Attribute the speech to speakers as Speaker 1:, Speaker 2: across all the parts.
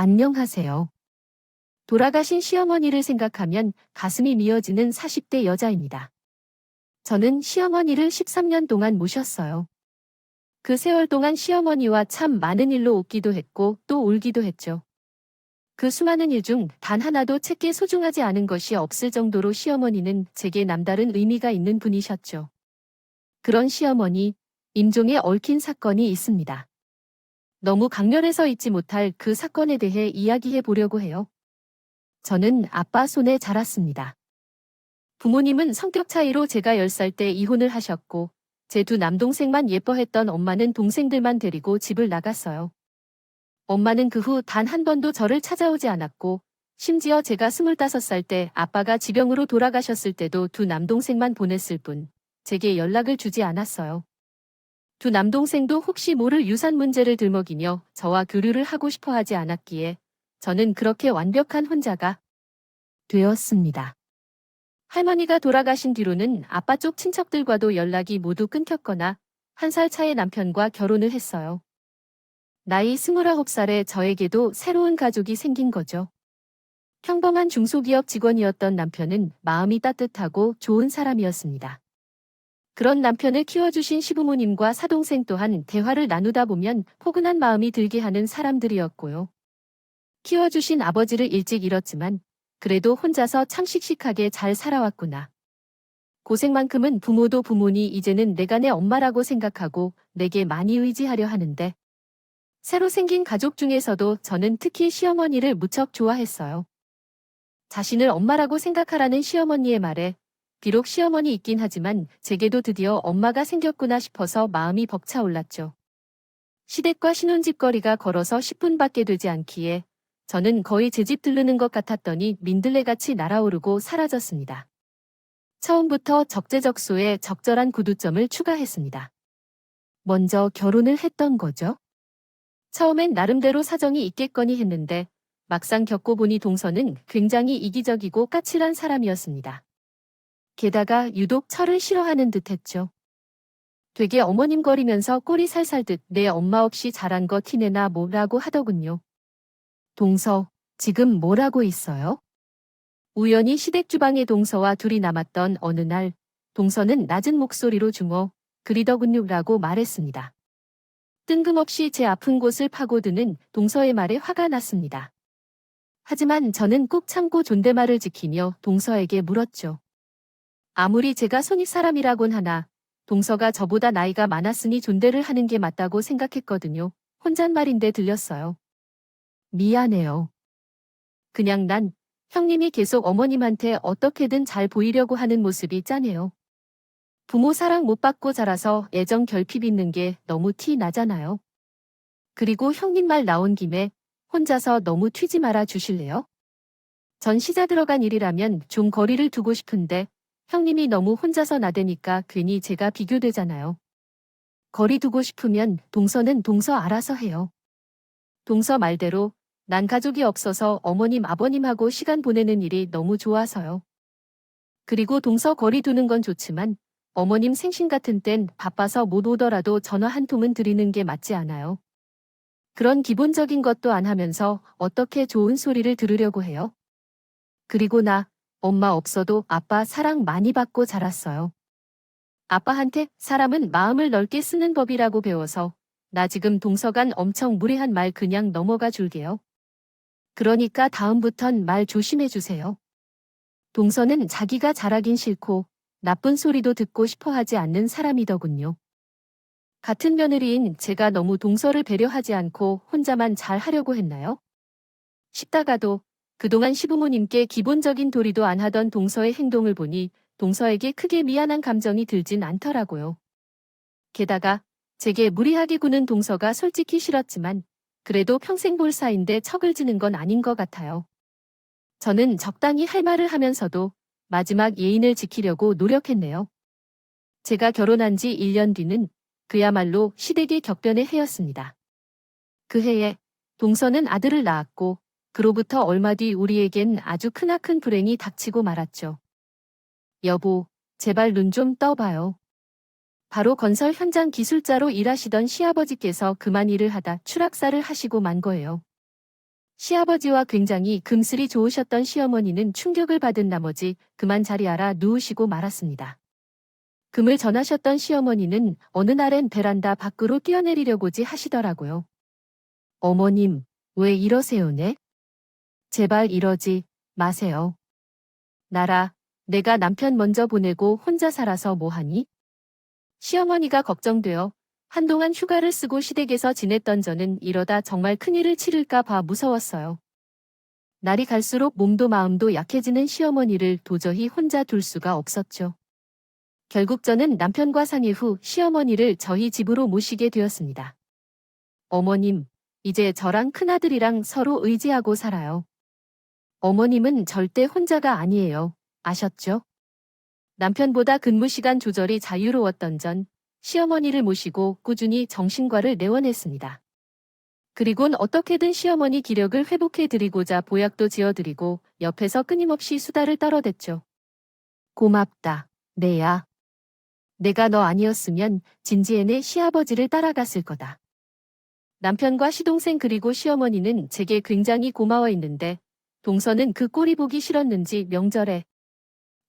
Speaker 1: 안녕하세요. 돌아가신 시어머니를 생각하면 가슴이 미어지는 40대 여자입니다. 저는 시어머니를 13년 동안 모셨어요. 그 세월 동안 시어머니와 참 많은 일로 웃기도 했고 또 울기도 했죠. 그 수많은 일 중 단 하나도 제게 소중하지 않은 것이 없을 정도로 시어머니는 제게 남다른 의미가 있는 분이셨죠. 그런 시어머니, 임종에 얽힌 사건이 있습니다. 너무 강렬해서 잊지 못할 그 사건에 대해 이야기해 보려고 해요. 저는 아빠 손에 자랐습니다. 부모님은 성격 차이로 제가 10살 때 이혼을 하셨고, 제 두 남동생만 예뻐했던 엄마는 동생들만 데리고 집을 나갔어요. 엄마는 그 후 단 한 번도 저를 찾아오지 않았고, 심지어 제가 25살 때 아빠가 지병으로 돌아가셨을 때도 두 남동생만 보냈을 뿐, 제게 연락을 주지 않았어요. 두 남동생도 혹시 모를 유산 문제를 들먹이며 저와 교류를 하고 싶어 하지 않았기에, 저는 그렇게 완벽한 혼자가 되었습니다. 할머니가 돌아가신 뒤로는 아빠 쪽 친척들과도 연락이 모두 끊겼거나 1살 차의 남편과 결혼을 했어요. 나이 29살에 저에게도 새로운 가족이 생긴 거죠. 평범한 중소기업 직원이었던 남편은 마음이 따뜻하고 좋은 사람이었습니다. 그런 남편을 키워주신 시부모님과 사동생 또한 대화를 나누다 보면 포근한 마음이 들게 하는 사람들이었고요. 키워주신 아버지를 일찍 잃었지만 그래도 혼자서 참 씩씩하게 잘 살아왔구나. 고생만큼은 부모도 부모니 이제는 내가 내 엄마라고 생각하고 내게 많이 의지하려 하는데 새로 생긴 가족 중에서도 저는 특히 시어머니를 무척 좋아했어요. 자신을 엄마라고 생각하라는 시어머니의 말에 비록 시어머니 있긴 하지만 제게도 드디어 엄마가 생겼구나 싶어서 마음이 벅차올랐죠. 시댁과 신혼집 거리가 걸어서 10분밖에 되지 않기에 저는 거의 제 집 들르는 것 같았더니 민들레같이 날아오르고 사라졌습니다. 처음부터 적재적소에 적절한 구두점을 추가했습니다. 먼저 결혼을 했던 거죠. 처음엔 나름대로 사정이 있겠거니 했는데 막상 겪고 보니 동서는 굉장히 이기적이고 까칠한 사람이었습니다. 게다가 유독 철을 싫어하는 듯했죠. 되게 어머님거리면서 꼬리 살살 듯 내 엄마 없이 자란 거 티내나 뭐라고 하더군요. 동서, 지금 뭘 하고 있어요? 우연히 시댁 주방에 동서와 둘이 남았던 어느 날, 동서는 낮은 목소리로 중어, 그리더군요라고 말했습니다. 뜬금없이 제 아픈 곳을 파고드는 동서의 말에 화가 났습니다. 하지만 저는 꾹 참고 존댓말을 지키며 동서에게 물었죠. 아무리 제가 손윗 사람이라곤 하나, 동서가 저보다 나이가 많았으니 존대를 하는 게 맞다고 생각했거든요. 혼잣말인데 들렸어요. 미안해요. 그냥 난 형님이 계속 어머님한테 어떻게든 잘 보이려고 하는 모습이 짠해요. 부모 사랑 못 받고 자라서 애정 결핍 있는 게 너무 티 나잖아요. 그리고 형님 말 나온 김에 혼자서 너무 튀지 말아 주실래요? 전 시자 들어간 일이라면 좀 거리를 두고 싶은데 형님이 너무 혼자서 나대니까 괜히 제가 비교되잖아요. 거리 두고 싶으면 동서는 동서 알아서 해요. 동서 말대로 난 가족이 없어서 어머님 아버님하고 시간 보내는 일이 너무 좋아서요. 그리고 동서 거리 두는 건 좋지만 어머님 생신 같은 땐 바빠서 못 오더라도 전화 한 통은 드리는 게 맞지 않아요. 그런 기본적인 것도 안 하면서 어떻게 좋은 소리를 들으려고 해요? 그리고 나 엄마 없어도 아빠 사랑 많이 받고 자랐어요. 아빠한테 사람은 마음을 넓게 쓰는 법이라고 배워서 나 지금 동서간 엄청 무례한 말 그냥 넘어가 줄게요. 그러니까 다음부턴 말 조심해 주세요. 동서는 자기가 잘하긴 싫고 나쁜 소리도 듣고 싶어 하지 않는 사람이더군요. 같은 며느리인 제가 너무 동서를 배려하지 않고 혼자만 잘 하려고 했나요? 싶다가도 그동안 시부모님께 기본적인 도리도 안 하던 동서의 행동을 보니 동서에게 크게 미안한 감정이 들진 않더라고요. 게다가 제게 무리하게 구는 동서가 솔직히 싫었지만 그래도 평생 볼 사이인데 척을 지는 건 아닌 것 같아요. 저는 적당히 할 말을 하면서도 마지막 예인을 지키려고 노력했네요. 제가 결혼한 지 1년 뒤는 그야말로 시댁의 격변의 해였습니다. 그 해에 동서는 아들을 낳았고 그로부터 얼마 뒤 우리에겐 아주 크나큰 불행이 닥치고 말았죠. 여보, 제발 눈 좀 떠봐요. 바로 건설 현장 기술자로 일하시던 시아버지께서 그만 일을 하다 추락사를 하시고 만 거예요. 시아버지와 굉장히 금슬이 좋으셨던 시어머니는 충격을 받은 나머지 그만 자리하라 누우시고 말았습니다. 금을 전하셨던 시어머니는 어느 날엔 베란다 밖으로 뛰어내리려고지 하시더라고요. 어머님, 왜 이러세요네? 제발 이러지 마세요. 나라, 내가 남편 먼저 보내고 혼자 살아서 뭐하니? 시어머니가 걱정되어 한동안 휴가를 쓰고 시댁에서 지냈던 저는 이러다 정말 큰일을 치를까 봐 무서웠어요. 날이 갈수록 몸도 마음도 약해지는 시어머니를 도저히 혼자 둘 수가 없었죠. 결국 저는 남편과 상의 후 시어머니를 저희 집으로 모시게 되었습니다. 어머님, 이제 저랑 큰아들이랑 서로 의지하고 살아요. 어머님은 절대 혼자가 아니에요. 아셨죠? 남편보다 근무 시간 조절이 자유로웠던 전 시어머니를 모시고 꾸준히 정신과를 내원했습니다. 그리곤 어떻게든 시어머니 기력을 회복해드리고자 보약도 지어드리고 옆에서 끊임없이 수다를 떨어댔죠. 고맙다, 내야. 내가 너 아니었으면 진지애네 시아버지를 따라갔을 거다. 남편과 시동생 그리고 시어머니는 제게 굉장히 고마워했는데 동서는 그 꼴이 보기 싫었는지 명절에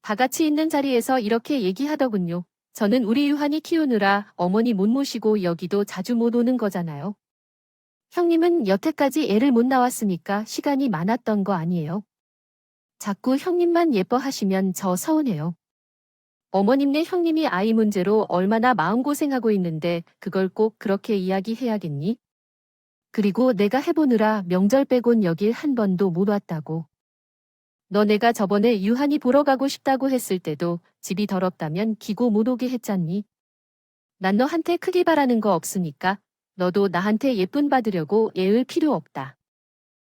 Speaker 1: 다 같이 있는 자리에서 이렇게 얘기하더군요. 저는 우리 유한이 키우느라 어머니 못 모시고 여기도 자주 못 오는 거잖아요. 형님은 여태까지 애를 못 낳았으니까 시간이 많았던 거 아니에요? 자꾸 형님만 예뻐하시면 저 서운해요. 어머님네 형님이 아이 문제로 얼마나 마음고생하고 있는데 그걸 꼭 그렇게 이야기해야겠니? 그리고 내가 해보느라 명절 빼곤 여길 한 번도 못 왔다고. 너 내가 저번에 유한이 보러 가고 싶다고 했을 때도 집이 더럽다면 기고 못 오게 했잖니. 난 너한테 크게 바라는 거 없으니까 너도 나한테 예쁨 받으려고 애을 필요 없다.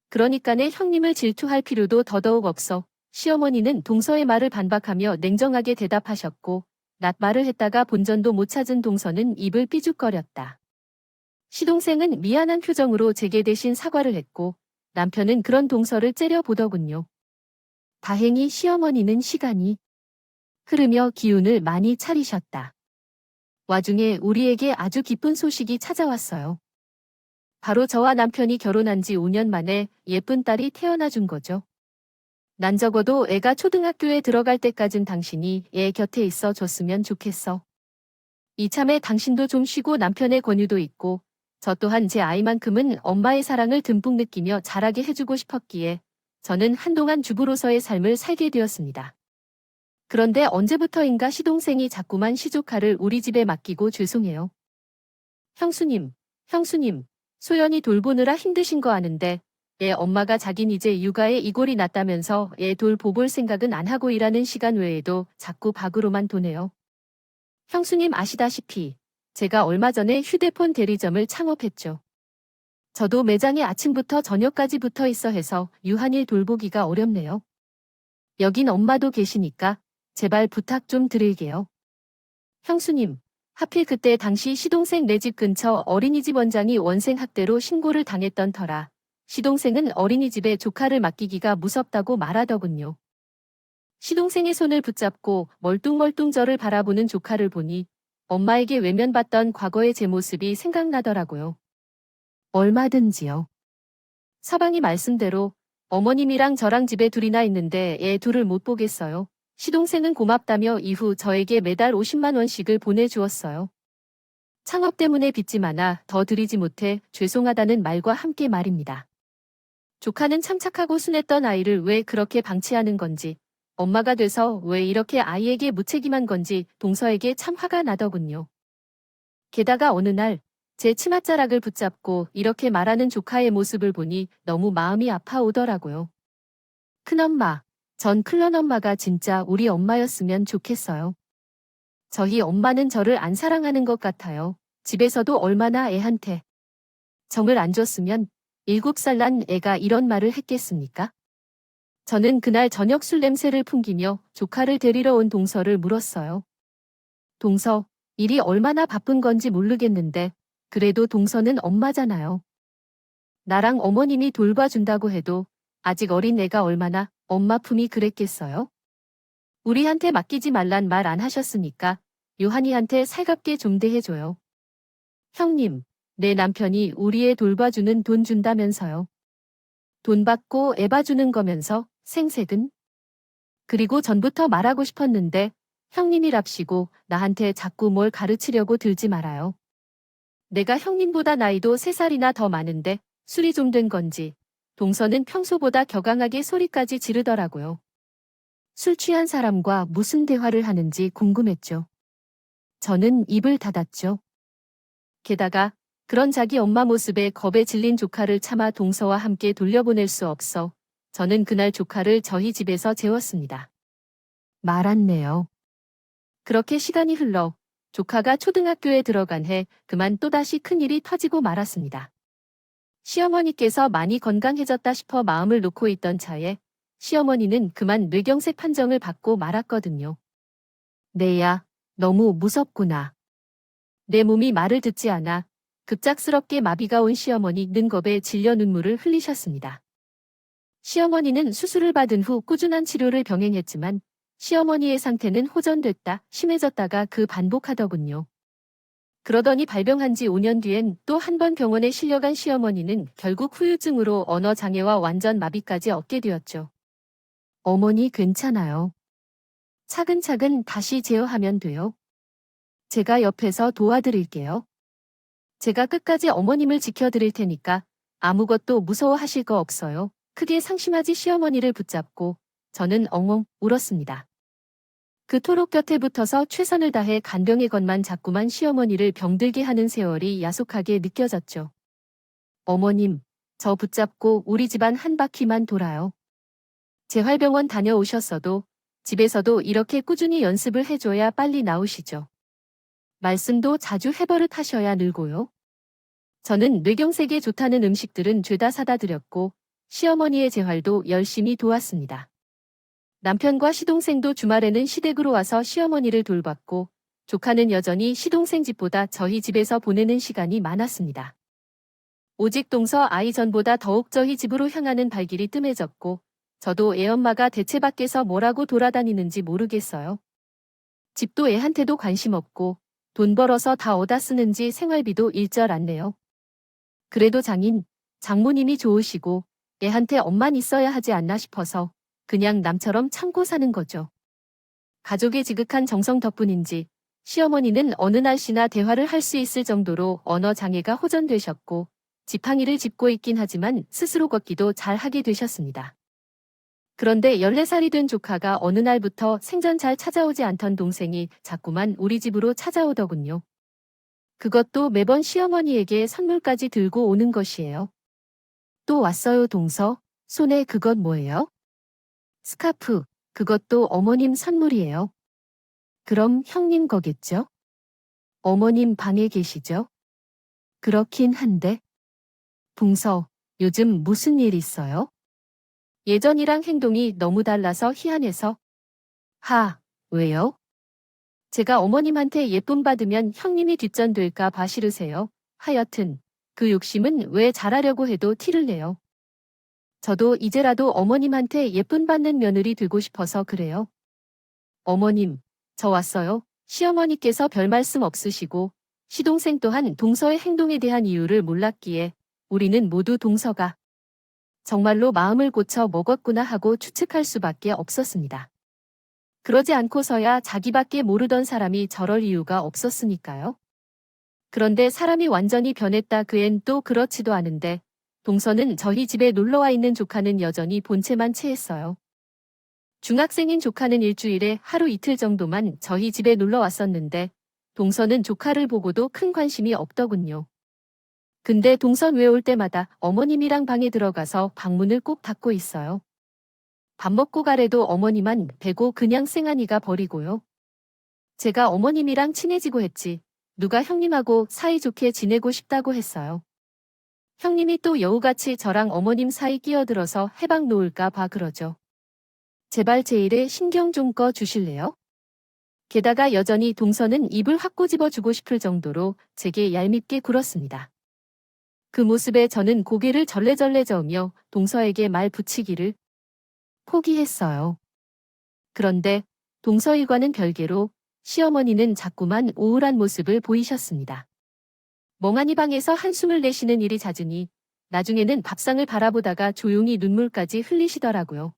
Speaker 1: 그러니까 내 형님을 질투할 필요도 더더욱 없어. 시어머니는 동서의 말을 반박하며 냉정하게 대답하셨고 낱말을 했다가 본전도 못 찾은 동서는 입을 삐죽거렸다. 시동생은 미안한 표정으로 제게 대신 사과를 했고 남편은 그런 동서를 째려보더군요. 다행히 시어머니는 시간이 흐르며 기운을 많이 차리셨다. 와중에 우리에게 아주 기쁜 소식이 찾아왔어요. 바로 저와 남편이 결혼한 지 5년 만에 예쁜 딸이 태어나 준 거죠. 난 적어도 애가 초등학교에 들어갈 때까진 당신이 애 곁에 있어 줬으면 좋겠어. 이참에 당신도 좀 쉬고 남편의 권유도 있고 저 또한 제 아이만큼은 엄마의 사랑을 듬뿍 느끼며 자라게 해주고 싶었기에 저는 한동안 주부로서의 삶을 살게 되었습니다. 그런데 언제부터인가 시동생이 자꾸만 시조카를 우리 집에 맡기고 죄송해요. 형수님, 소연이 돌보느라 힘드신 거 아는데 애 엄마가 자긴 이제 육아에 이골이 났다면서 애 돌보볼 생각은 안 하고 일하는 시간 외에도 자꾸 밖으로만 도네요. 형수님 아시다시피 제가 얼마 전에 휴대폰 대리점을 창업했죠. 저도 매장에 아침부터 저녁까지 붙어 있어 해서 유한일 돌보기가 어렵네요. 여긴 엄마도 계시니까 제발 부탁 좀 드릴게요. 형수님, 하필 그때 당시 시동생 내 집 근처 어린이집 원장이 원생학대로 신고를 당했던 터라 시동생은 어린이집에 조카를 맡기기가 무섭다고 말하더군요. 시동생의 손을 붙잡고 멀뚱멀뚱 저를 바라보는 조카를 보니 엄마에게 외면받던 과거의 제 모습이 생각나더라고요. 얼마든지요. 서방이 말씀대로 어머님이랑 저랑 집에 둘이나 있는데 애 둘을 못 보겠어요. 시동생은 고맙다며 이후 저에게 매달 50만 원씩을 보내주었어요. 창업 때문에 빚이 많아 더 드리지 못해 죄송하다는 말과 함께 말입니다. 조카는 참 착하고 순했던 아이를 왜 그렇게 방치하는 건지, 엄마가 돼서 왜 이렇게 아이에게 무책임한 건지 동서에게 참 화가 나더군요. 게다가 어느 날 제 치맛자락을 붙잡고 이렇게 말하는 조카의 모습을 보니 너무 마음이 아파오더라고요. 큰엄마, 전 큰엄마가 진짜 우리 엄마였으면 좋겠어요. 저희 엄마는 저를 안 사랑하는 것 같아요. 집에서도 얼마나 애한테 정을 안 줬으면 7살 난 애가 이런 말을 했겠습니까? 저는 그날 저녁 술 냄새를 풍기며 조카를 데리러 온 동서를 물었어요. 동서, 일이 얼마나 바쁜 건지 모르겠는데 그래도 동서는 엄마잖아요. 나랑 어머님이 돌봐준다고 해도 아직 어린 애가 얼마나 엄마 품이 그랬겠어요? 우리한테 맡기지 말란 말 안 하셨으니까 요한이한테 살갑게 좀 대해줘요. 형님, 내 남편이 우리 애 돌봐주는 돈 준다면서요. 돈 받고 애 봐주는 거면서 생색은? 그리고 전부터 말하고 싶었는데 형님이랍시고 나한테 자꾸 뭘 가르치려고 들지 말아요. 내가 형님보다 나이도 3살이나 더 많은데 술이 좀 된 건지 동서는 평소보다 격앙하게 소리까지 지르더라고요. 술 취한 사람과 무슨 대화를 하는지 궁금했죠. 저는 입을 닫았죠. 게다가 그런 자기 엄마 모습에 겁에 질린 조카를 차마 동서와 함께 돌려보낼 수 없어 저는 그날 조카를 저희 집에서 재웠습니다. 말았네요. 그렇게 시간이 흘러 조카가 초등학교에 들어간 해 그만 또다시 큰일이 터지고 말았습니다. 시어머니께서 많이 건강해졌다 싶어 마음을 놓고 있던 차에 시어머니는 그만 뇌경색 판정을 받고 말았거든요. 내야, 너무 무섭구나. 내 몸이 말을 듣지 않아 급작스럽게 마비가 온 시어머니 능겁에 질려 눈물을 흘리셨습니다. 시어머니는 수술을 받은 후 꾸준한 치료를 병행했지만 시어머니의 상태는 호전됐다 심해졌다가 그 반복하더군요. 그러더니 발병한 지 5년 뒤엔 또 한 번 병원에 실려간 시어머니는 결국 후유증으로 언어 장애와 완전 마비까지 얻게 되었죠. 어머니 괜찮아요. 차근차근 다시 제어하면 돼요. 제가 옆에서 도와드릴게요. 제가 끝까지 어머님을 지켜드릴 테니까 아무것도 무서워하실 거 없어요. 크게 상심하지 시어머니를 붙잡고 저는 엉엉 울었습니다. 그토록 곁에 붙어서 최선을 다해 간병의 것만 자꾸만 시어머니를 병들게 하는 세월이 야속하게 느껴졌죠. 어머님, 저 붙잡고 우리 집안 한 바퀴만 돌아요. 재활병원 다녀오셨어도 집에서도 이렇게 꾸준히 연습을 해줘야 빨리 나으시죠. 말씀도 자주 해버릇 하셔야 늘고요. 저는 뇌경색에 좋다는 음식들은 죄다 사다 드렸고 시어머니의 재활도 열심히 도왔습니다. 남편과 시동생도 주말에는 시댁으로 와서 시어머니를 돌봤고 조카는 여전히 시동생 집보다 저희 집에서 보내는 시간이 많았습니다. 오직 동서 아이 전보다 더욱 저희 집으로 향하는 발길이 뜸해졌고 저도 애엄마가 대체 밖에서 뭐라고 돌아다니는지 모르겠어요. 집도 애한테도 관심 없고 돈 벌어서 다 어디다 쓰는지 생활비도 일절 안 내요. 그래도 장모님이 좋으시고 애한테 엄만 있어야 하지 않나 싶어서 그냥 남처럼 참고 사는 거죠. 가족의 지극한 정성 덕분인지 시어머니는 어느 날씨나 대화를 할 수 있을 정도로 언어 장애가 호전되셨고 지팡이를 짚고 있긴 하지만 스스로 걷기도 잘 하게 되셨습니다. 그런데 14살이 된 조카가 어느 날부터 생전 잘 찾아오지 않던 동생이 자꾸만 우리 집으로 찾아오더군요. 그것도 매번 시어머니에게 선물까지 들고 오는 것이에요. 또 왔어요 동서. 손에 그것 뭐예요? 스카프. 그것도 어머님 선물이에요. 그럼 형님 거겠죠? 어머님 방에 계시죠? 그렇긴 한데. 동서, 요즘 무슨 일 있어요? 예전이랑 행동이 너무 달라서 희한해서. 왜요? 제가 어머님한테 예쁨 받으면 형님이 뒷전될까 봐 싫으세요. 하여튼 그 욕심은 왜 잘하려고 해도 티를 내요. 저도 이제라도 어머님한테 예쁨 받는 며느리 되고 싶어서 그래요. 어머님, 저 왔어요. 시어머니께서 별 말씀 없으시고 시동생 또한 동서의 행동에 대한 이유를 몰랐기에 우리는 모두 동서가 정말로 마음을 고쳐 먹었구나 하고 추측할 수밖에 없었습니다. 그러지 않고서야 자기밖에 모르던 사람이 저럴 이유가 없었으니까요. 그런데 사람이 완전히 변했다 그엔 또 그렇지도 않은데 동서는 저희 집에 놀러와 있는 조카는 여전히 본체만 체했어요. 중학생인 조카는 일주일에 하루 이틀 정도만 저희 집에 놀러 왔었는데 동서는 조카를 보고도 큰 관심이 없더군요. 근데 동선 왜 올 때마다 어머님이랑 방에 들어가서 방문을 꼭 닫고 있어요. 밥 먹고 가래도 어머니만 베고 그냥 쌩하니가 버리고요. 제가 어머님이랑 친해지고 했지 누가 형님하고 사이좋게 지내고 싶다고 했어요. 형님이 또 여우같이 저랑 어머님 사이 끼어들어서 해방 놓을까 봐 그러죠. 제발 제 일에 신경 좀 꺼 주실래요? 게다가 여전히 동서는 입을 확 꼬집어주고 싶을 정도로 제게 얄밉게 굴었습니다. 그 모습에 저는 고개를 절레절레 저으며 동서에게 말 붙이기를 포기했어요. 그런데 동서 일과는 별개로 시어머니는 자꾸만 우울한 모습을 보이셨습니다. 멍하니 방에서 한숨을 내쉬는 일이 잦으니 나중에는 밥상을 바라보다가 조용히 눈물까지 흘리시더라고요.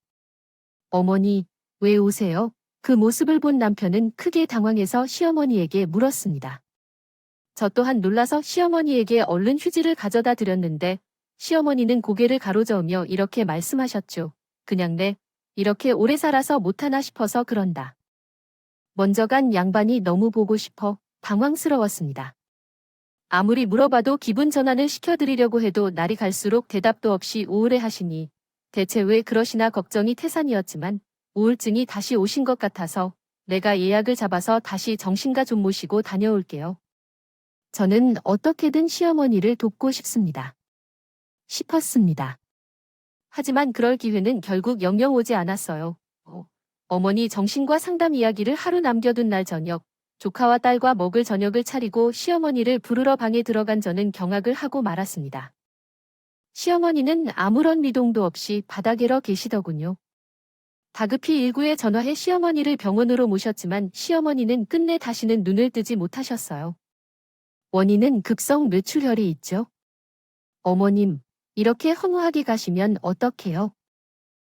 Speaker 1: 어머니, 왜 우세요? 그 모습을 본 남편은 크게 당황해서 시어머니에게 물었습니다. 저 또한 놀라서 시어머니에게 얼른 휴지를 가져다 드렸는데 시어머니는 고개를 가로저으며 이렇게 말씀하셨죠. 그냥 이렇게 오래 살아서 못하나 싶어서 그런다. 먼저 간 양반이 너무 보고 싶어 당황스러웠습니다. 아무리 물어봐도 기분 전환을 시켜드리려고 해도 날이 갈수록 대답도 없이 우울해하시니 대체 왜 그러시나 걱정이 태산이었지만 우울증이 다시 오신 것 같아서 내가 예약을 잡아서 다시 정신과 좀 모시고 다녀올게요. 저는 어떻게든 시어머니를 돕고 싶었습니다. 하지만 그럴 기회는 결국 영영 오지 않았어요. 어머니 정신과 상담 이야기를 하루 남겨둔 날 저녁, 조카와 딸과 먹을 저녁을 차리고 시어머니를 부르러 방에 들어간 저는 경악을 하고 말았습니다. 시어머니는 아무런 미동도 없이 바닥에러 계시더군요. 다급히 119에 전화해 시어머니를 병원으로 모셨지만 시어머니는 끝내 다시는 눈을 뜨지 못하셨어요. 원인은 급성 뇌출혈이 있죠. 어머님, 이렇게 허무하게 가시면 어떡해요?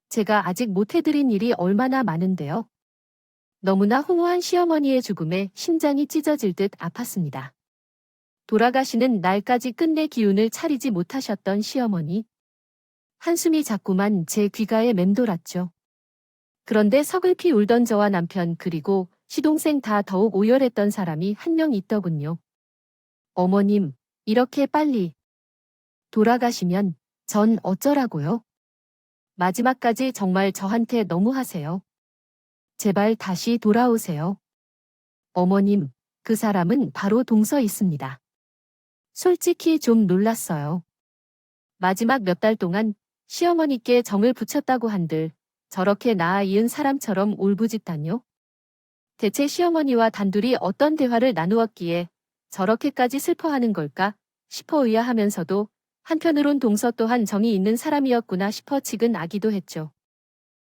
Speaker 1: 제가 아직 못해드린 일이 얼마나 많은데요. 너무나 허무한 시어머니의 죽음에 심장이 찢어질 듯 아팠습니다. 돌아가시는 날까지 끝내 기운을 차리지 못하셨던 시어머니. 한숨이 자꾸만 제 귓가에 맴돌았죠. 그런데 서글피 울던 저와 남편 그리고 시동생 다 더욱 오열했던 사람이 한 명 있더군요. 어머님, 이렇게 빨리 돌아가시면 전 어쩌라고요? 마지막까지 정말 저한테 너무하세요. 제발 다시 돌아오세요. 어머님, 그 사람은 바로 동서 있습니다. 솔직히 좀 놀랐어요. 마지막 몇 달 동안 시어머니께 정을 붙였다고 한들 저렇게 낳아 이은 사람처럼 울부짖다뇨? 대체 시어머니와 단둘이 어떤 대화를 나누었기에 저렇게까지 슬퍼하는 걸까 싶어 의아하면서도 한편으론 동서 또한 정이 있는 사람이었구나 싶어 치근하기도 했죠.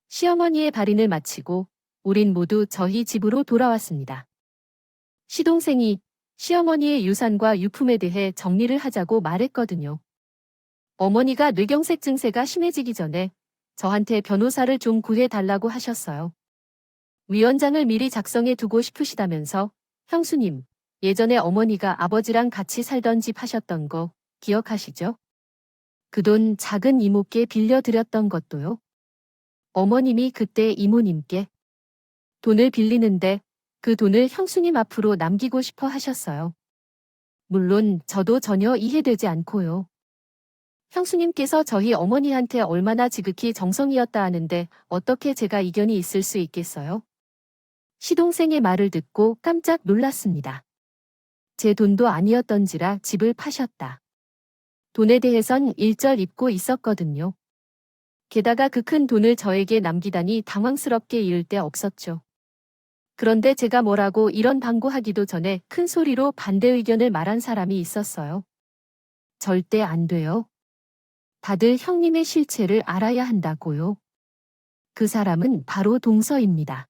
Speaker 1: 시어머니의 발인을 마치고 우린 모두 저희 집으로 돌아왔습니다. 시동생이 시어머니의 유산과 유품에 대해 정리를 하자고 말했거든요. 어머니가 뇌경색 증세가 심해지기 전에 저한테 변호사를 좀 구해달라고 하셨어요. 위원장을 미리 작성해 두고 싶으시다면서 형수님, 예전에 어머니가 아버지랑 같이 살던 집 하셨던 거 기억하시죠? 그 돈 작은 이모께 빌려드렸던 것도요. 어머님이 그때 이모님께 돈을 빌리는데 그 돈을 형수님 앞으로 남기고 싶어 하셨어요. 물론 저도 전혀 이해되지 않고요. 형수님께서 저희 어머니한테 얼마나 지극히 정성이었다 하는데 어떻게 제가 이견이 있을 수 있겠어요? 시동생의 말을 듣고 깜짝 놀랐습니다. 제 돈도 아니었던지라 집을 파셨다. 돈에 대해선 일절 잊고 있었거든요. 게다가 그 큰 돈을 저에게 남기다니 당황스럽게 이을 데 없었죠. 그런데 제가 뭐라고 이런 방구하기도 전에 큰 소리로 반대 의견을 말한 사람이 있었어요. 절대 안 돼요. 다들 형님의 실체를 알아야 한다고요. 그 사람은 바로 동서입니다.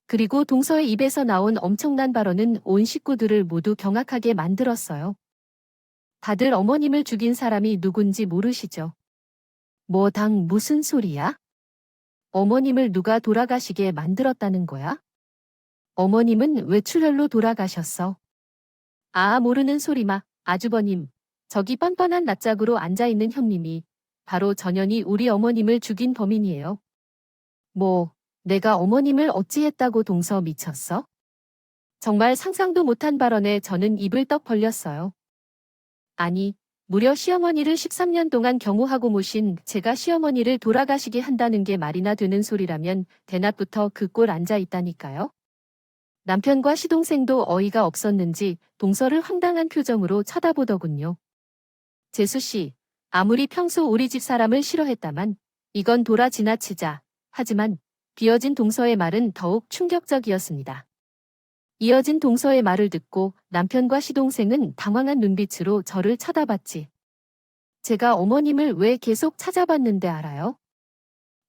Speaker 1: 그리고 동서의 입에서 나온 엄청난 발언은 온 식구들을 모두 경악하게 만들었어요. 다들 어머님을 죽인 사람이 누군지 모르시죠? 뭐 당 무슨 소리야? 어머님을 누가 돌아가시게 만들었다는 거야? 어머님은 왜 출혈로 돌아가셨어? 아, 모르는 소리마, 아주버님. 저기 뻔뻔한 낯짝으로 앉아있는 형님이 바로 전현이 우리 어머님을 죽인 범인이에요. 뭐, 내가 어머님을 어찌했다고 동서 미쳤어? 정말 상상도 못한 발언에 저는 입을 떡 벌렸어요. 아니, 무려 시어머니를 13년 동안 경호하고 모신 제가 시어머니를 돌아가시게 한다는 게 말이나 되는 소리라면 대낮부터 그 꼴 앉아 있다니까요. 남편과 시동생도 어이가 없었는지 동서를 황당한 표정으로 쳐다보더군요. 재수씨, 아무리 평소 우리 집 사람을 싫어했다만 이건 돌아 지나치자. 하지만 비어진 동서의 말은 더욱 충격적이었습니다. 이어진 동서의 말을 듣고 남편과 시동생은 당황한 눈빛으로 저를 쳐다봤지. 제가 어머님을 왜 계속 찾아봤는데 알아요?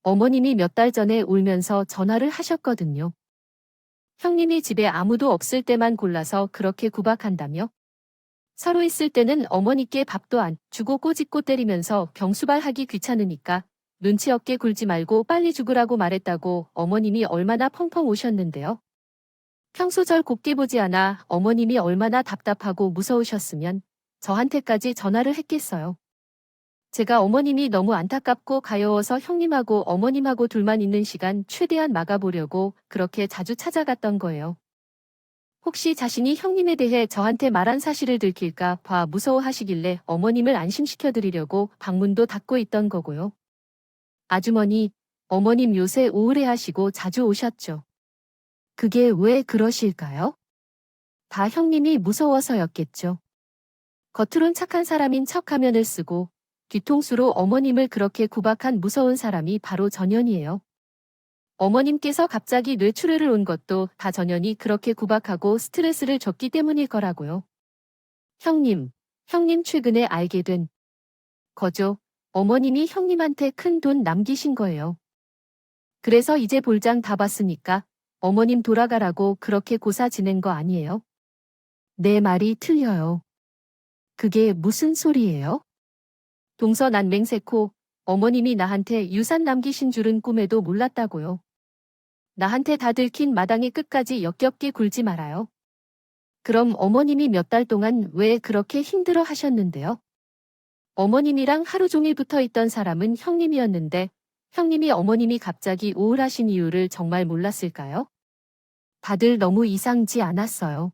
Speaker 1: 어머님이 몇 달 전에 울면서 전화를 하셨거든요. 형님이 집에 아무도 없을 때만 골라서 그렇게 구박한다며? 서로 있을 때는 어머니께 밥도 안 주고 꼬집고 때리면서 병수발하기 귀찮으니까 눈치 없게 굴지 말고 빨리 죽으라고 말했다고 어머님이 얼마나 펑펑 우셨는데요. 평소 절 곱게 보지 않아 어머님이 얼마나 답답하고 무서우셨으면 저한테까지 전화를 했겠어요. 제가 어머님이 너무 안타깝고 가여워서 형님하고 어머님하고 둘만 있는 시간 최대한 막아보려고 그렇게 자주 찾아갔던 거예요. 혹시 자신이 형님에 대해 저한테 말한 사실을 들킬까 봐 무서워하시길래 어머님을 안심시켜드리려고 방문도 닫고 있던 거고요. 아주머니, 어머님 요새 우울해하시고 자주 오셨죠. 그게 왜 그러실까요? 다 형님이 무서워서였겠죠. 겉으론 착한 사람인 척 가면을 쓰고 뒤통수로 어머님을 그렇게 구박한 무서운 사람이 바로 전현이에요. 어머님께서 갑자기 뇌출혈을 온 것도 다 전현이 그렇게 구박하고 스트레스를 줬기 때문일 거라고요. 형님 최근에 알게 된 거죠. 어머님이 형님한테 큰 돈 남기신 거예요. 그래서 이제 볼장 다 봤으니까 어머님 돌아가라고 그렇게 고사 지낸 거 아니에요? 내 말이 틀려요. 그게 무슨 소리예요? 동서남맹세코 어머님이 나한테 유산 남기신 줄은 꿈에도 몰랐다고요. 나한테 다 들킨 마당에 끝까지 역겹게 굴지 말아요. 그럼 어머님이 몇 달 동안 왜 그렇게 힘들어 하셨는데요? 어머님이랑 하루 종일 붙어 있던 사람은 형님이었는데 형님이 어머님이 갑자기 우울하신 이유를 정말 몰랐을까요? 다들 너무 이상지 않았어요.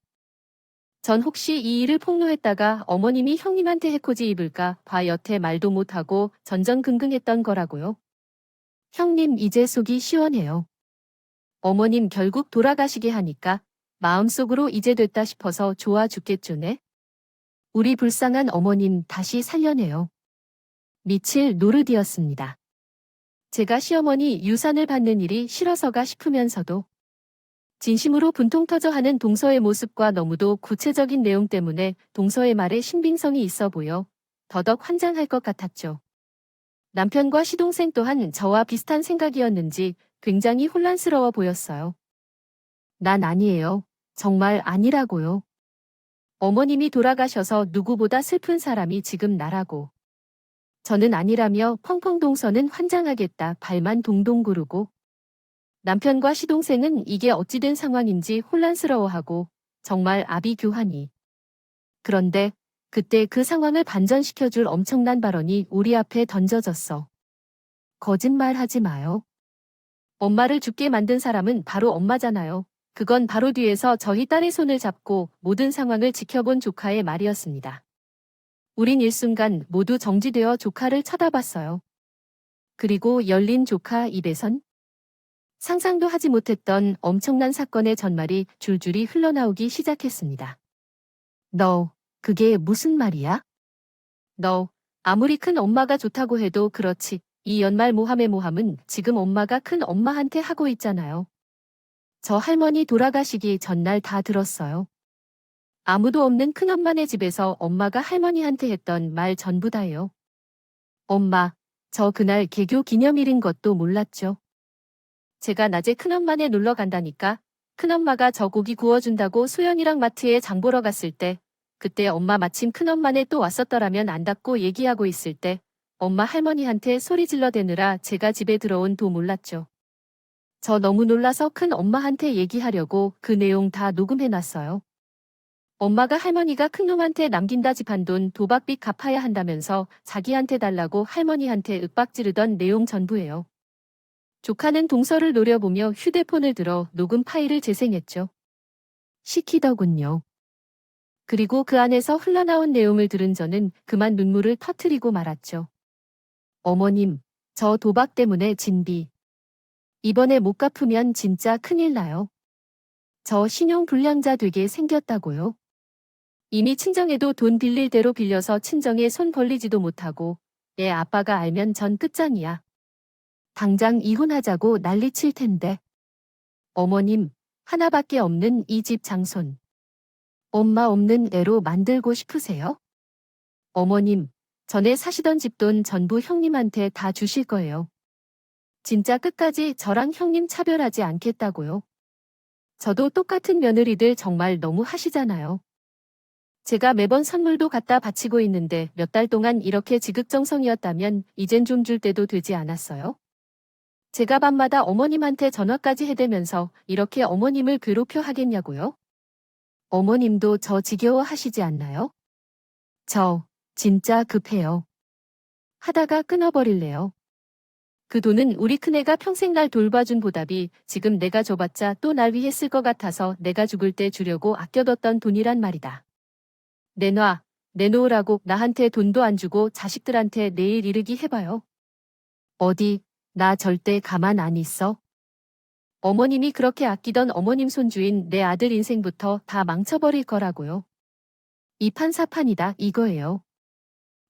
Speaker 1: 전 혹시 이 일을 폭로했다가 어머님이 형님한테 해코지 입을까 봐 여태 말도 못하고 전전긍긍했던 거라고요. 형님 이제 속이 시원해요. 어머님 결국 돌아가시게 하니까 마음속으로 이제 됐다 싶어서 좋아 죽겠죠네. 우리 불쌍한 어머님 다시 살려내요. 미칠 노릇이었습니다. 제가 시어머니 유산을 받는 일이 싫어서가 싶으면서도 진심으로 분통 터져 하는 동서의 모습과 너무도 구체적인 내용 때문에 동서의 말에 신빙성이 있어 보여 더덕 환장할 것 같았죠. 남편과 시동생 또한 저와 비슷한 생각이었는지 굉장히 혼란스러워 보였어요. 난 아니에요. 정말 아니라고요. 어머님이 돌아가셔서 누구보다 슬픈 사람이 지금 나라고. 저는 아니라며 펑펑 동서는 환장하겠다 발만 동동 구르고 남편과 시동생은 이게 어찌된 상황인지 혼란스러워하고 정말 아비규환이. 그런데 그때 그 상황을 반전시켜줄 엄청난 발언이 우리 앞에 던져졌어. 거짓말하지 마요. 엄마를 죽게 만든 사람은 바로 엄마잖아요. 그건 바로 뒤에서 저희 딸의 손을 잡고 모든 상황을 지켜본 조카의 말이었습니다. 우린 일순간 모두 정지되어 조카를 쳐다봤어요. 그리고 열린 조카 입에선 상상도 하지 못했던 엄청난 사건의 전말이 줄줄이 흘러나오기 시작했습니다. 너, 그게 무슨 말이야? 너, 아무리 큰 엄마가 좋다고 해도 그렇지. 이 연말 모함의 모함은 지금 엄마가 큰 엄마한테 하고 있잖아요. 저 할머니 돌아가시기 전날 다 들었어요. 아무도 없는 큰엄마네 집에서 엄마가 할머니한테 했던 말 전부 다예요. 엄마, 저 그날 개교 기념일인 것도 몰랐죠. 제가 낮에 큰엄마네 놀러 간다니까 큰엄마가 저 고기 구워준다고 소연이랑 마트에 장 보러 갔을 때 그때 엄마 마침 큰엄마네 또 왔었더라면 안다고 얘기하고 있을 때 엄마 할머니한테 소리 질러대느라 제가 집에 들어온 도 몰랐죠. 저 너무 놀라서 큰엄마한테 얘기하려고 그 내용 다 녹음해놨어요. 엄마가 할머니가 큰놈한테 남긴다 집한 돈 도박빚 갚아야 한다면서 자기한테 달라고 할머니한테 윽박지르던 내용 전부예요. 조카는 동서를 노려보며 휴대폰을 들어 녹음 파일을 재생했죠. 시키더군요. 그리고 그 안에서 흘러나온 내용을 들은 저는 그만 눈물을 터트리고 말았죠. 어머님, 저 도박 때문에 진비. 이번에 못 갚으면 진짜 큰일 나요. 저 신용불량자 되게 생겼다고요. 이미 친정에도 돈 빌릴 대로 빌려서 친정에 손 벌리지도 못하고 애 아빠가 알면 전 끝장이야. 당장 이혼하자고 난리칠 텐데. 어머님, 하나밖에 없는 이 집 장손. 엄마 없는 애로 만들고 싶으세요? 어머님, 전에 사시던 집 돈 전부 형님한테 다 주실 거예요. 진짜 끝까지 저랑 형님 차별하지 않겠다고요. 저도 똑같은 며느리들 정말 너무 하시잖아요. 제가 매번 선물도 갖다 바치고 있는데 몇 달 동안 이렇게 지극정성이었다면 이젠 좀 줄 때도 되지 않았어요? 제가 밤마다 어머님한테 전화까지 해대면서 이렇게 어머님을 괴롭혀 하겠냐고요? 어머님도 저 지겨워하시지 않나요? 저 진짜 급해요. 하다가 끊어버릴래요. 그 돈은 우리 큰애가 평생 날 돌봐준 보답이 지금 내가 줘봤자 또 날 위해 쓸 것 같아서 내가 죽을 때 주려고 아껴뒀던 돈이란 말이다. 내놔, 내놓으라고 나한테 돈도 안 주고 자식들한테 내일 이르기 해봐요. 어디, 나 절대 가만 안 있어. 어머님이 그렇게 아끼던 어머님 손주인 내 아들 인생부터 다 망쳐버릴 거라고요. 이판사판이다 이거예요.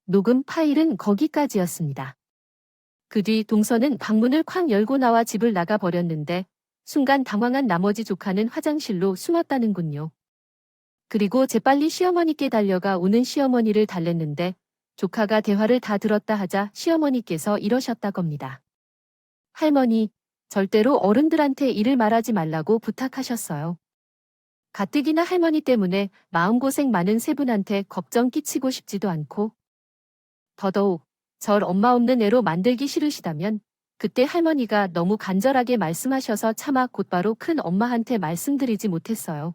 Speaker 1: 녹음 파일은 거기까지였습니다. 그 뒤 동서는 방문을 쾅 열고 나와 집을 나가 버렸는데 순간 당황한 나머지 조카는 화장실로 숨었다는군요. 그리고 재빨리 시어머니께 달려가 우는 시어머니를 달랬는데 조카가 대화를 다 들었다 하자 시어머니께서 이러셨다 겁니다. 할머니, 절대로 어른들한테 일을 말하지 말라고 부탁하셨어요. 가뜩이나 할머니 때문에 마음고생 많은 세 분한테 걱정 끼치고 싶지도 않고 더더욱 절 엄마 없는 애로 만들기 싫으시다면 그때 할머니가 너무 간절하게 말씀하셔서 차마 곧바로 큰 엄마한테 말씀드리지 못했어요.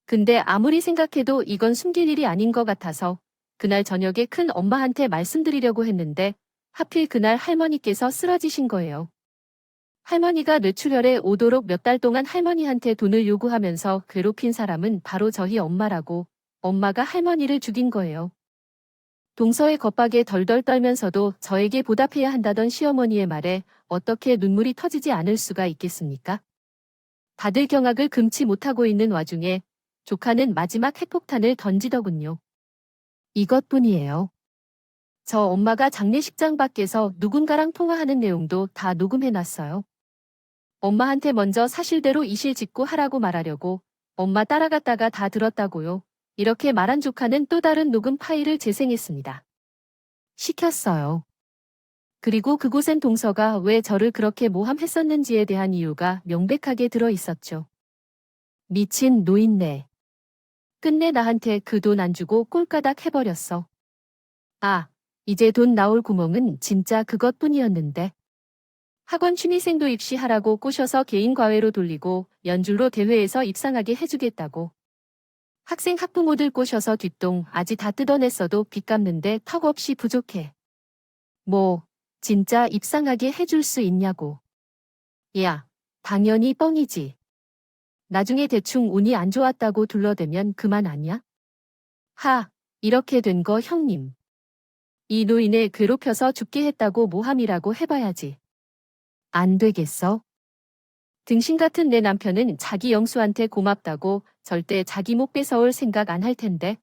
Speaker 1: 근데 아무리 생각해도 이건 숨길 일이 아닌 것 같아서 그날 저녁에 큰 엄마한테 말씀드리려고 했는데 하필 그날 할머니께서 쓰러지신 거예요. 할머니가 뇌출혈에 오도록 몇 달 동안 할머니한테 돈을 요구하면서 괴롭힌 사람은 바로 저희 엄마라고 엄마가 할머니를 죽인 거예요. 동서의 겁박에 덜덜 떨면서도 저에게 보답해야 한다던 시어머니의 말에 어떻게 눈물이 터지지 않을 수가 있겠습니까? 다들 경악을 금치 못하고 있는 와중에 조카는 마지막 핵폭탄을 던지더군요. 이것뿐이에요. 저 엄마가 장례식장 밖에서 누군가랑 통화하는 내용도 다 녹음해놨어요. 엄마한테 먼저 사실대로 이실직고 하라고 말하려고 엄마 따라갔다가 다 들었다고요. 이렇게 말한 조카는 또 다른 녹음 파일을 재생했습니다. 시켰어요. 그리고 그곳엔 동서가 왜 저를 그렇게 모함했었는지에 대한 이유가 명백하게 들어있었죠. 미친 노인네. 끝내 나한테 그 돈 안 주고 꼴까닥 해버렸어. 아, 이제 돈 나올 구멍은 진짜 그것뿐이었는데. 학원 취미생도 입시하라고 꼬셔서 개인 과외로 돌리고 연줄로 대회에서 입상하게 해주겠다고. 학생 학부모들 꼬셔서 뒷동 아직 다 뜯어냈어도 빚 갚는데 턱없이 부족해. 뭐, 진짜 입상하게 해줄 수 있냐고. 야, 당연히 뻥이지. 나중에 대충 운이 안 좋았다고 둘러대면 그만 아냐? 하, 이렇게 된 거 형님. 이 노인을 괴롭혀서 죽게 했다고 모함이라고 해봐야지. 안 되겠어? 등신 같은 내 남편은 자기 영수한테 고맙다고 절대 자기 목 뺏어올 생각 안 할 텐데.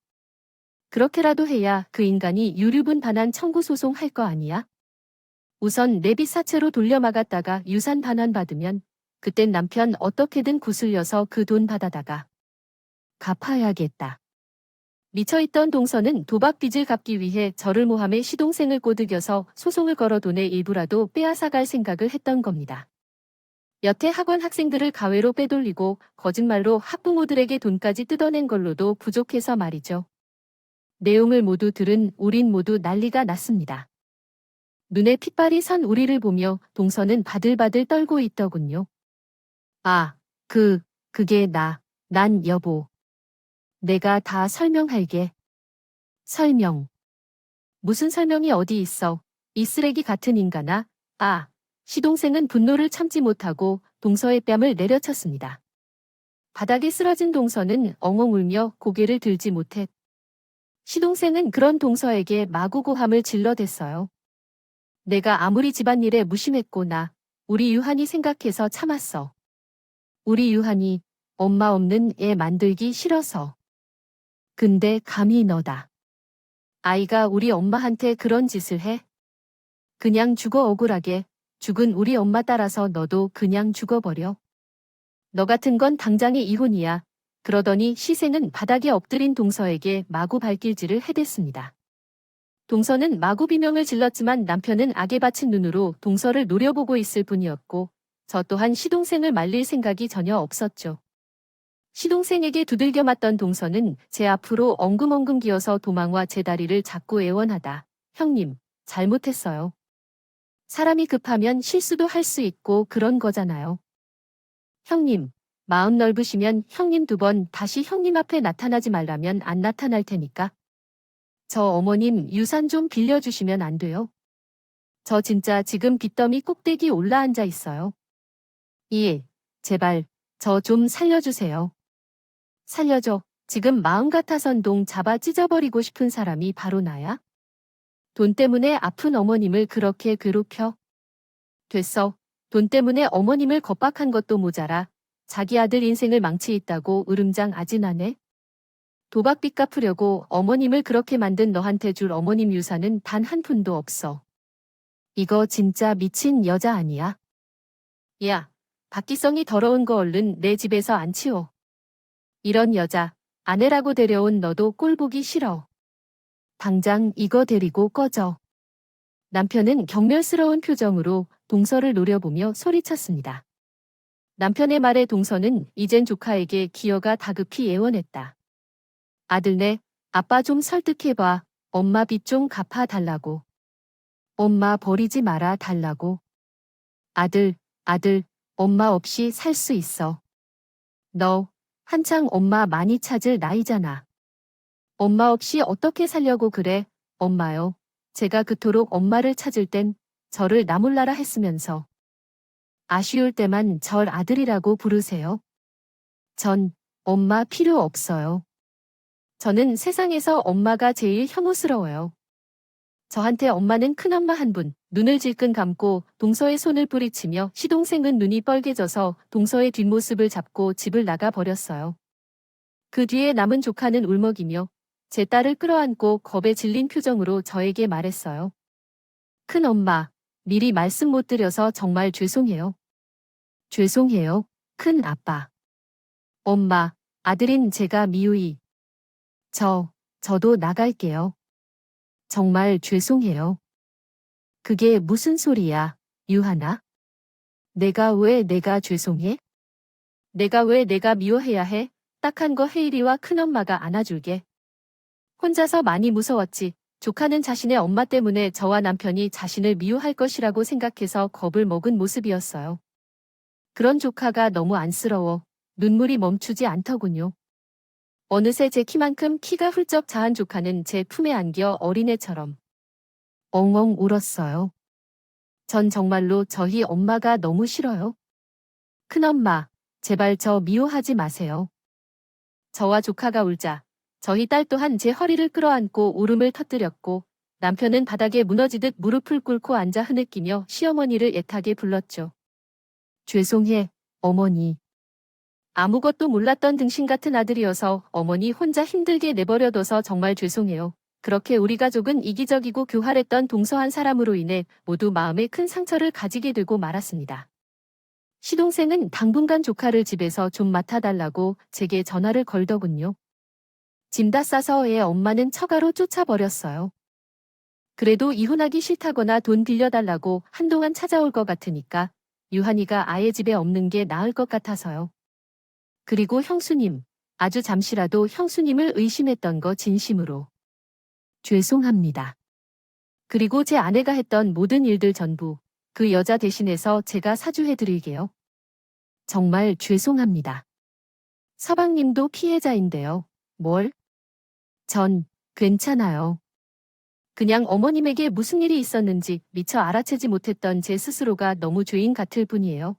Speaker 1: 그렇게라도 해야 그 인간이 유류분 반환 청구 소송 할 거 아니야? 우선 내 빚 사채로 돌려막았다가 유산 반환 받으면 그땐 남편 어떻게든 구슬려서 그 돈 받아다가 갚아야겠다. 미쳐있던 동서는 도박 빚을 갚기 위해 저를 모함해 시동생을 꼬드겨서 소송을 걸어 돈의 일부라도 빼앗아갈 생각을 했던 겁니다. 여태 학원 학생들을 가외로 빼돌리고 거짓말로 학부모들에게 돈까지 뜯어낸 걸로도 부족해서 말이죠. 내용을 모두 들은 우린 모두 난리가 났습니다. 눈에 핏발이 선 우리를 보며 동서는 바들바들 떨고 있더군요. 아, 그게 난 여보. 내가 다 설명할게. 설명. 무슨 설명이 어디 있어. 이 쓰레기 같은 인간아. 아, 시동생은 분노를 참지 못하고 동서의 뺨을 내려쳤습니다. 바닥에 쓰러진 동서는 엉엉 울며 고개를 들지 못했. 시동생은 그런 동서에게 마구 고함을 질러댔어요. 내가 아무리 집안일에 무심했고 우리 유한이 생각해서 참았어. 우리 유한이 엄마 없는 애 만들기 싫어서. 근데 감히 너다. 아이가 우리 엄마한테 그런 짓을 해? 그냥 죽어 억울하게. 죽은 우리 엄마 따라서 너도 그냥 죽어버려. 너 같은 건 당장에 이혼이야. 그러더니 시생은 바닥에 엎드린 동서에게 마구 발길질을 해댔습니다. 동서는 마구 비명을 질렀지만 남편은 악에 받친 눈으로 동서를 노려보고 있을 뿐이었고 저 또한 시동생을 말릴 생각이 전혀 없었죠. 시동생에게 두들겨 맞던 동서는 제 앞으로 엉금엉금 기어서 도망와 제 다리를 잡고 애원하다. 형님, 잘못했어요. 사람이 급하면 실수도 할 수 있고 그런 거잖아요. 형님, 마음 넓으시면 형님 2번 다시 형님 앞에 나타나지 말라면 안 나타날 테니까. 저 어머님 유산 좀 빌려주시면 안 돼요? 저 진짜 지금 빚더미 꼭대기 올라앉아 있어요. 제발, 저 좀 살려주세요. 살려줘. 지금 마음 같아선 동 잡아 찢어버리고 싶은 사람이 바로 나야? 돈 때문에 아픈 어머님을 그렇게 괴롭혀? 됐어. 돈 때문에 어머님을 겁박한 것도 모자라 자기 아들 인생을 망치있다고 으름장 아진하네. 도박빚 갚으려고 어머님을 그렇게 만든 너한테 줄 어머님 유산은 단 한 푼도 없어. 이거 진짜 미친 여자 아니야? 야, 박기성이 더러운 거 얼른 내 집에서 안 치워. 이런 여자, 아내라고 데려온 너도 꼴 보기 싫어. 당장 이거 데리고 꺼져. 남편은 경멸스러운 표정으로 동서를 노려보며 소리쳤습니다. 남편의 말에 동서는 이젠 조카에게 기어가 다급히 애원했다. 아들네, 아빠 좀 설득해봐. 엄마 빚 좀 갚아달라고. 엄마 버리지 말아 달라고. 아들, 엄마 없이 살 수 있어. 너, 한창 엄마 많이 찾을 나이잖아. 엄마 없이 어떻게 살려고 그래, 엄마요. 제가 그토록 엄마를 찾을 땐 저를 나몰라라 했으면서. 아쉬울 때만 절 아들이라고 부르세요. 전 엄마 필요 없어요. 저는 세상에서 엄마가 제일 혐오스러워요. 저한테 엄마는 큰엄마 한 분, 눈을 질끈 감고 동서의 손을 뿌리치며 시동생은 눈이 뻘개져서 동서의 뒷모습을 잡고 집을 나가 버렸어요. 그 뒤에 남은 조카는 울먹이며 제 딸을 끌어안고 겁에 질린 표정으로 저에게 말했어요. 큰엄마, 미리 말씀 못 드려서 정말 죄송해요. 죄송해요, 큰아빠. 엄마, 아들인 제가 미우이. 저도 나갈게요. 정말 죄송해요. 그게 무슨 소리야, 유하나? 내가 죄송해? 내가 미워해야 해? 딱한 거 헤이리와 큰엄마가 안아줄게. 혼자서 많이 무서웠지. 조카는 자신의 엄마 때문에 저와 남편이 자신을 미워할 것이라고 생각해서 겁을 먹은 모습이었어요. 그런 조카가 너무 안쓰러워 눈물이 멈추지 않더군요. 어느새 제 키만큼 키가 훌쩍 자한 조카는 제 품에 안겨 어린애처럼 엉엉 울었어요. 전 정말로 저희 엄마가 너무 싫어요. 큰엄마, 제발 저 미워하지 마세요. 저와 조카가 울자 저희 딸 또한 제 허리를 끌어안고 울음을 터뜨렸고 남편은 바닥에 무너지듯 무릎을 꿇고 앉아 흐느끼며 시어머니를 애타게 불렀죠. 죄송해, 어머니. 아무것도 몰랐던 등신 같은 아들이어서 어머니 혼자 힘들게 내버려둬서 정말 죄송해요. 그렇게 우리 가족은 이기적이고 교활했던 동서 한 사람으로 인해 모두 마음에 큰 상처를 가지게 되고 말았습니다. 시동생은 당분간 조카를 집에서 좀 맡아달라고 제게 전화를 걸더군요. 짐 다 싸서 애 엄마는 처가로 쫓아버렸어요. 그래도 이혼하기 싫다거나 돈 빌려달라고 한동안 찾아올 것 같으니까 유한이가 아예 집에 없는 게 나을 것 같아서요. 그리고 형수님, 아주 잠시라도 형수님을 의심했던 거 진심으로 죄송합니다. 그리고 제 아내가 했던 모든 일들 전부 그 여자 대신해서 제가 사주해드릴게요. 정말 죄송합니다. 서방님도 피해자인데요. 뭘? 전 괜찮아요. 그냥 어머님에게 무슨 일이 있었는지 미처 알아채지 못했던 제 스스로가 너무 죄인 같을 뿐이에요.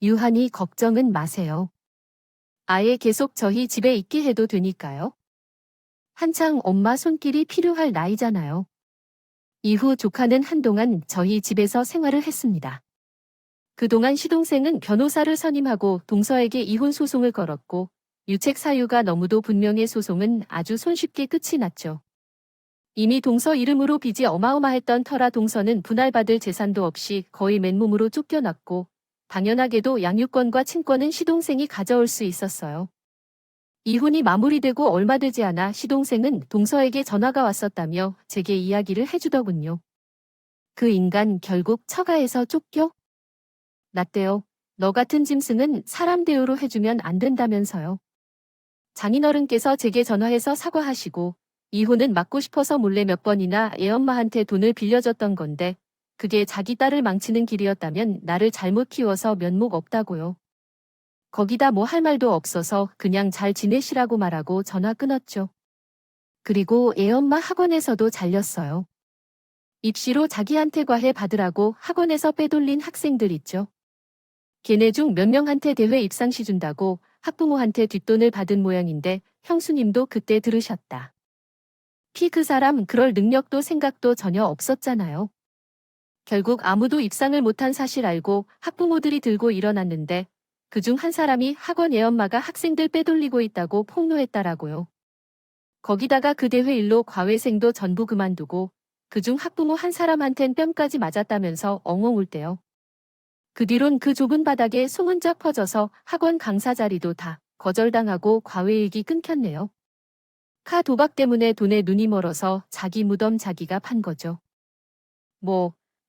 Speaker 1: 유한이 걱정은 마세요. 아예 계속 저희 집에 있게 해도 되니까요. 한창 엄마 손길이 필요할 나이잖아요. 이후 조카는 한동안 저희 집에서 생활을 했습니다. 그동안 시동생은 변호사를 선임하고 동서에게 이혼 소송을 걸었고 유책 사유가 너무도 분명해 소송은 아주 손쉽게 끝이 났죠. 이미 동서 이름으로 빚이 어마어마했던 터라 동서는 분할받을 재산도 없이 거의 맨몸으로 쫓겨났고 당연하게도 양육권과 친권은 시동생이 가져올 수 있었어요. 이혼이 마무리되고 얼마 되지 않아 시동생은 동서에게 전화가 왔었다며 제게 이야기를 해주더군요. 그 인간 결국 처가에서 쫓겨? 났대요. 너 같은 짐승은 사람 대우로 해주면 안 된다면서요. 장인어른께서 제게 전화해서 사과하시고 이혼은 막고 싶어서 몰래 몇 번이나 애엄마한테 돈을 빌려줬던 건데 그게 자기 딸을 망치는 길이었다면 나를 잘못 키워서 면목 없다고요. 거기다 뭐 할 말도 없어서 그냥 잘 지내시라고 말하고 전화 끊었죠. 그리고 애엄마 학원에서도 잘렸어요. 입시로 자기한테 과외 받으라고 학원에서 빼돌린 학생들 있죠. 걔네 중 몇 명한테 대회 입상시 준다고 학부모한테 뒷돈을 받은 모양인데 형수님도 그때 들으셨다. 그 사람 그럴 능력도 생각도 전혀 없었잖아요. 결국 아무도 입상을 못한 사실 알고 학부모들이 들고 일어났는데 그중 한 사람이 학원 애엄마가 학생들 빼돌리고 있다고 폭로했다라고요. 거기다가 그 대회 일로 과외생도 전부 그만두고 그중 학부모 한 사람한텐 뺨까지 맞았다면서 엉엉 울대요. 그 뒤론 그 좁은 바닥에 소문자 퍼져서 학원 강사 자리도 다 거절당하고 과외일기 끊겼네요. 도박 때문에 돈에 눈이 멀어서 자기 무덤 자기가 판 거죠.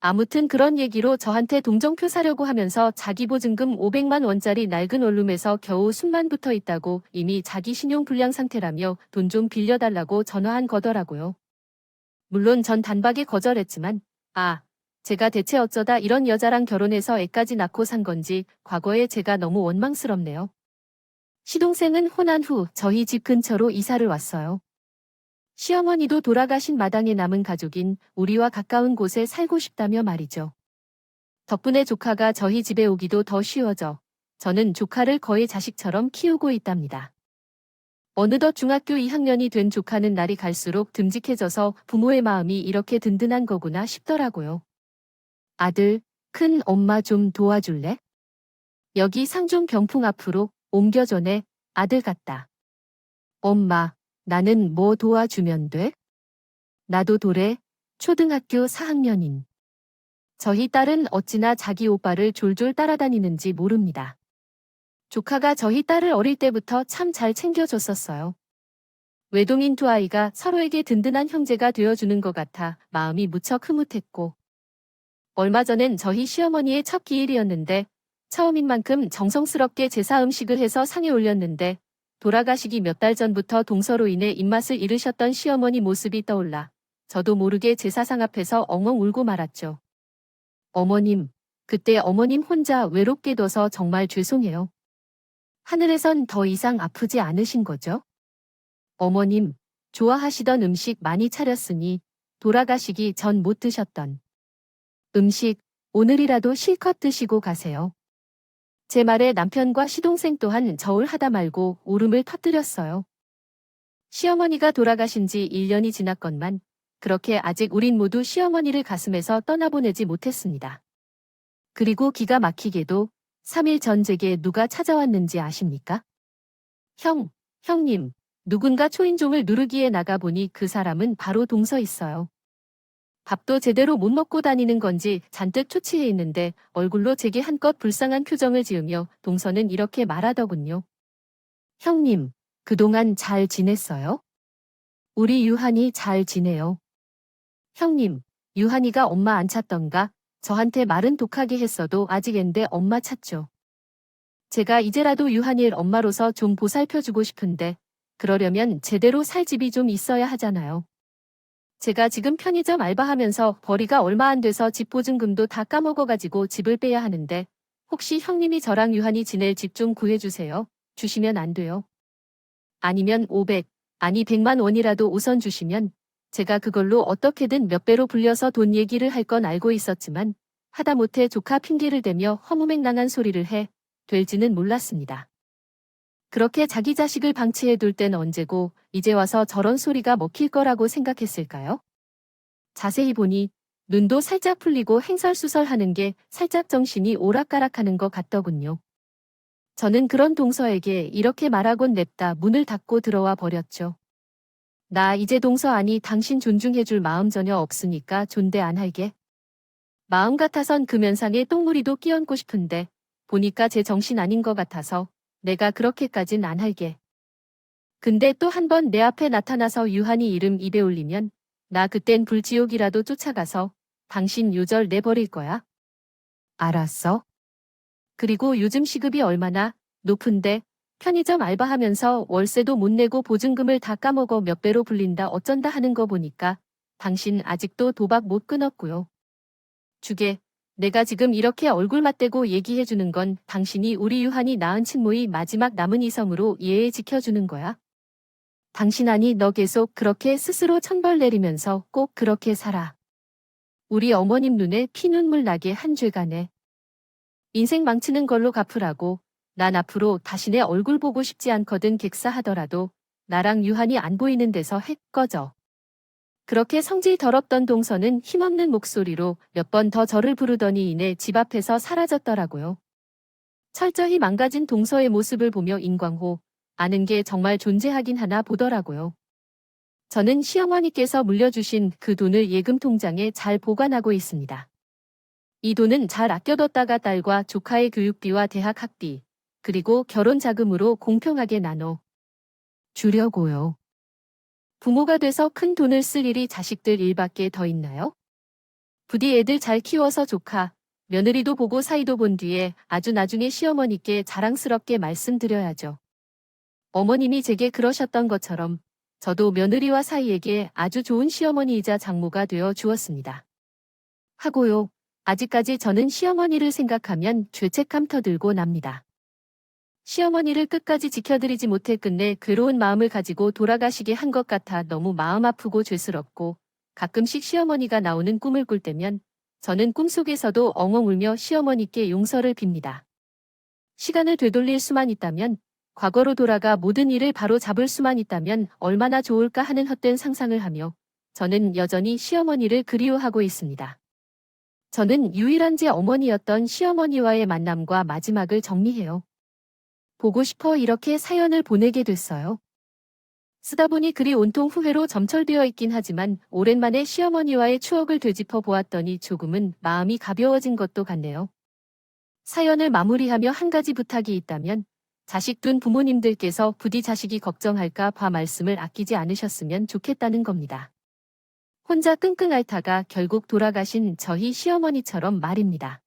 Speaker 1: 아무튼 그런 얘기로 저한테 동정표 사려고 하면서 자기 보증금 500만 원짜리 낡은 원룸에서 겨우 숨만 붙어 있다고 이미 자기 신용 불량 상태라며 돈 좀 빌려달라고 전화한 거더라고요. 물론 전 단박에 거절했지만 제가 대체 어쩌다 이런 여자랑 결혼해서 애까지 낳고 산 건지 과거에 제가 너무 원망스럽네요. 시동생은 혼한 후 저희 집 근처로 이사를 왔어요. 시어머니도 돌아가신 마당에 남은 가족인 우리와 가까운 곳에 살고 싶다며 말이죠. 덕분에 조카가 저희 집에 오기도 더 쉬워져 저는 조카를 거의 자식처럼 키우고 있답니다. 어느덧 중학교 2학년이 된 조카는 날이 갈수록 듬직해져서 부모의 마음이 이렇게 든든한 거구나 싶더라고요. 아들, 큰 엄마 좀 도와줄래? 여기 상중 병풍 앞으로 옮겨줘네. 아들 같다. 엄마, 나는 뭐 도와주면 돼? 나도 도래, 초등학교 4학년인. 저희 딸은 어찌나 자기 오빠를 졸졸 따라다니는지 모릅니다. 조카가 저희 딸을 어릴 때부터 참 잘 챙겨줬었어요. 외동인 두 아이가 서로에게 든든한 형제가 되어주는 것 같아 마음이 무척 흐뭇했고 얼마 전엔 저희 시어머니의 첫 기일이었는데 처음인 만큼 정성스럽게 제사 음식을 해서 상에 올렸는데 돌아가시기 몇 달 전부터 동서로 인해 입맛을 잃으셨던 시어머니 모습이 떠올라 저도 모르게 제사상 앞에서 엉엉 울고 말았죠. 어머님, 그때 어머님 혼자 외롭게 둬서 정말 죄송해요. 하늘에선 더 이상 아프지 않으신 거죠? 어머님, 좋아하시던 음식 많이 차렸으니 돌아가시기 전 못 드셨던 음식 오늘이라도 실컷 드시고 가세요. 제 말에 남편과 시동생 또한 저울하다 말고 울음을 터뜨렸어요. 시어머니가 돌아가신 지 1년이 지났건만 그렇게 아직 우린 모두 시어머니를 가슴에서 떠나보내지 못했습니다. 그리고 기가 막히게도 3일 전 제게 누가 찾아왔는지 아십니까? 형님, 누군가 초인종을 누르기에 나가보니 그 사람은 바로 동서 있어요. 밥도 제대로 못 먹고 다니는 건지 잔뜩 초췌해 있는데 얼굴로 제게 한껏 불쌍한 표정을 지으며 동서는 이렇게 말하더군요. 형님, 그동안 잘 지냈어요? 우리 유한이 잘 지내요. 형님, 유한이가 엄마 안 찾던가? 저한테 말은 독하게 했어도 아직 앤데 엄마 찾죠. 제가 이제라도 유한이를 엄마로서 좀 보살펴주고 싶은데 그러려면 제대로 살 집이 좀 있어야 하잖아요. 제가 지금 편의점 알바하면서 벌이가 얼마 안 돼서 집 보증금도 다 까먹어가지고 집을 빼야 하는데 혹시 형님이 저랑 유한이 지낼 집 좀 구해주세요. 주시면 안 돼요. 아니면 500, 아니 100만 원이라도 우선 주시면 제가 그걸로 어떻게든 몇 배로 불려서 돈 얘기를 할 건 알고 있었지만 하다못해 조카 핑계를 대며 허무맹랑한 소리를 해 될지는 몰랐습니다. 그렇게 자기 자식을 방치해 둘 땐 언제고 이제 와서 저런 소리가 먹힐 거라고 생각했을까요? 자세히 보니 눈도 살짝 풀리고 횡설수설하는 게 살짝 정신이 오락가락하는 것 같더군요. 저는 그런 동서에게 이렇게 말하곤 냅다 문을 닫고 들어와 버렸죠. 나 이제 동서 아니 당신 존중해줄 마음 전혀 없으니까 존대 안 할게. 마음 같아선 그 면상에 똥무리도 끼얹고 싶은데 보니까 제 정신 아닌 것 같아서 내가 그렇게까진 안 할게. 근데 또 한 번 내 앞에 나타나서 유한이 이름 입에 올리면 나 그땐 불지옥이라도 쫓아가서 당신 요절 내버릴 거야. 알았어? 그리고 요즘 시급이 얼마나 높은데 편의점 알바하면서 월세도 못 내고 보증금을 다 까먹어 몇 배로 불린다 어쩐다 하는 거 보니까 당신 아직도 도박 못 끊었고요. 주게, 내가 지금 이렇게 얼굴 맞대고 얘기해주는 건 당신이 우리 유한이 낳은 친모의 마지막 남은 이성으로 예에 지켜주는 거야. 당신 아니 너 계속 그렇게 스스로 천벌 내리면서 꼭 그렇게 살아. 우리 어머님 눈에 피눈물 나게 한 죄가네. 인생 망치는 걸로 갚으라고. 난 앞으로 다시내 얼굴 보고 싶지 않거든 객사하더라도 나랑 유한이 안 보이는 데서 핵 꺼져. 그렇게 성질 더럽던 동서는 힘없는 목소리로 몇 번 더 저를 부르더니 이내 집 앞에서 사라졌더라고요. 철저히 망가진 동서의 모습을 보며 인광호, 아는 게 정말 존재하긴 하나 보더라고요. 저는 시어머니께서 물려주신 그 돈을 예금 통장에 잘 보관하고 있습니다. 이 돈은 잘 아껴뒀다가 딸과 조카의 교육비와 대학 학비, 그리고 결혼 자금으로 공평하게 나눠 주려고요. 부모가 돼서 큰 돈을 쓸 일이 자식들 일밖에 더 있나요? 부디 애들 잘 키워서 조카, 며느리도 보고 사이도 본 뒤에 아주 나중에 시어머니께 자랑스럽게 말씀드려야죠. 어머님이 제게 그러셨던 것처럼 저도 며느리와 사이에게 아주 좋은 시어머니이자 장모가 되어 주었습니다. 하고요. 아직까지 저는 시어머니를 생각하면 죄책감 터들고 납니다. 시어머니를 끝까지 지켜드리지 못해 끝내 괴로운 마음을 가지고 돌아가시게 한 것 같아 너무 마음 아프고 죄스럽고 가끔씩 시어머니가 나오는 꿈을 꿀 때면 저는 꿈속에서도 엉엉 울며 시어머니께 용서를 빕니다. 시간을 되돌릴 수만 있다면, 과거로 돌아가 모든 일을 바로 잡을 수만 있다면 얼마나 좋을까 하는 헛된 상상을 하며 저는 여전히 시어머니를 그리워하고 있습니다. 저는 유일한 제 어머니였던 시어머니와의 만남과 마지막을 정리해요. 보고 싶어 이렇게 사연을 보내게 됐어요. 쓰다 보니 글이 온통 후회로 점철되어 있긴 하지만 오랜만에 시어머니와의 추억을 되짚어 보았더니 조금은 마음이 가벼워진 것도 같네요. 사연을 마무리하며 한 가지 부탁이 있다면 자식 둔 부모님들께서 부디 자식이 걱정할까 봐 말씀을 아끼지 않으셨으면 좋겠다는 겁니다. 혼자 끙끙 앓다가 결국 돌아가신 저희 시어머니처럼 말입니다.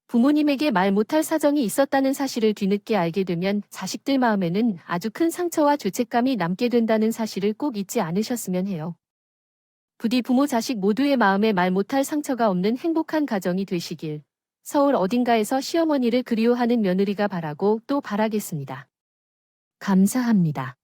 Speaker 1: 부모님에게 말 못할 사정이 있었다는 사실을 뒤늦게 알게 되면 자식들 마음에는 아주 큰 상처와 죄책감이 남게 된다는 사실을 꼭 잊지 않으셨으면 해요. 부디 부모 자식 모두의 마음에 말 못할 상처가 없는 행복한 가정이 되시길 서울 어딘가에서 시어머니를 그리워하는 며느리가 바라고 또 바라겠습니다. 감사합니다.